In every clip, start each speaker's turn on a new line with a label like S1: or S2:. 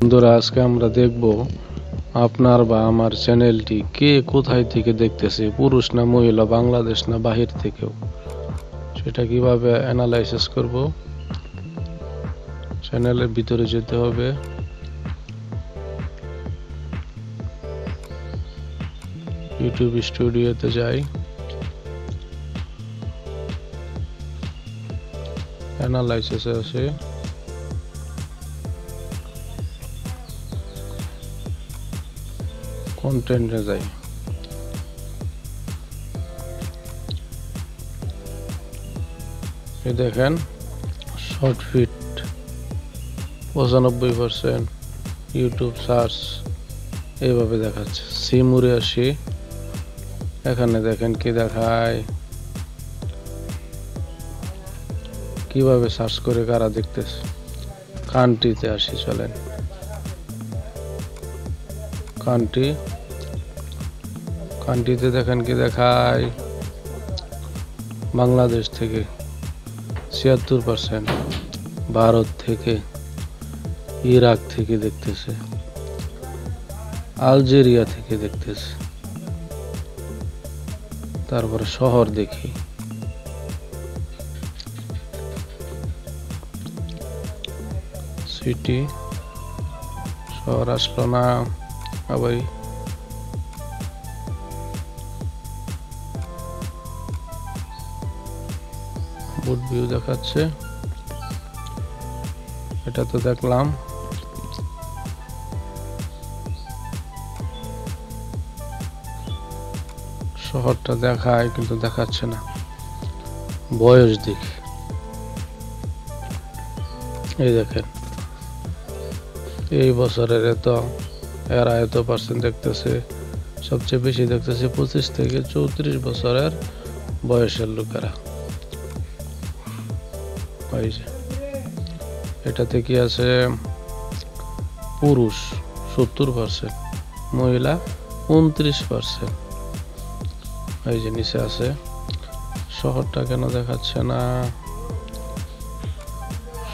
S1: বন্ধুরা, আজকে আমরা দেখব আপনার বা আমার চ্যানেলটি কে কোথায় থেকে দেখতেছে, পুরুষ না মহিলা, বাংলাদেশ না বাহির থেকেও, সেটা কিভাবে অ্যানালাইসিস করব। চ্যানেলের ভিতরে যেতে হবে, ইউটিউব স্টুডিওতে যাই, অ্যানালাইসিসে আসে, কন্টেন্টে যাই। এই দেখেন শর্ট ফিট 95%, ইউটিউব সার্চ এইভাবে দেখাচ্ছে। সিমুরে আসি, এখানে দেখেন কি দেখায়, কিভাবে সার্চ করে কারা দেখতেছে। কান্ট্রিতে আসি, চলেন কান্ট্রিতে দেখেন কি দেখায়, বাংলাদেশ থেকে 76%, ভারত থেকে, ইরাক থেকে দেখতেছে, আলজেরিয়া থেকে দেখতেছে। তারপরে শহর দেখি, সিটি, শহর আসলো না, আবার বুট ভিউ দেখাচ্ছে, এটা তো দেখলাম। শহরটা দেখায় কিন্তু দেখাচ্ছে না। বয়স দেখি, এই দেখেন এই বছরের এরা এত পার্সেন্ট দেখতেছে। সবচেয়ে বেশি দেখতেছে 25 থেকে 34 বছরের বয়সের লোকেরা। এটাতে কি আছে, পুরুষ 70%, মহিলা 29%। এই যে নিচে আছে। শহরটা কেন দেখাচ্ছে না?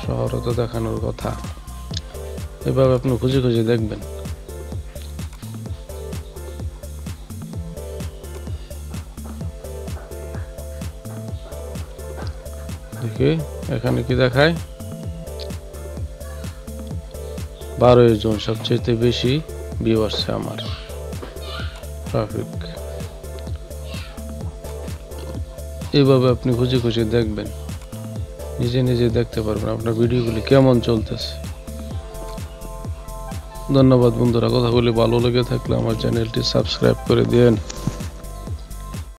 S1: শহরও তো দেখানোর কথা। এভাবে আপনি খুঁজে খুঁজে দেখবেন। দেখি এখানে কি দেখায়, 12 জন সবচেয়ে বেশি ভিউ আসছে আমার। ট্রাফিক এইভাবে আপনি খুঁজে খুঁজে দেখবেন, নিজে নিজে দেখতে পারবেন আপনার ভিডিওগুলি কেমন চলতেছে। ধন্যবাদ বন্ধুরা, কথাগুলি ভালো লেগে থাকলে আমার চ্যানেলটি সাবস্ক্রাইব করে দিন।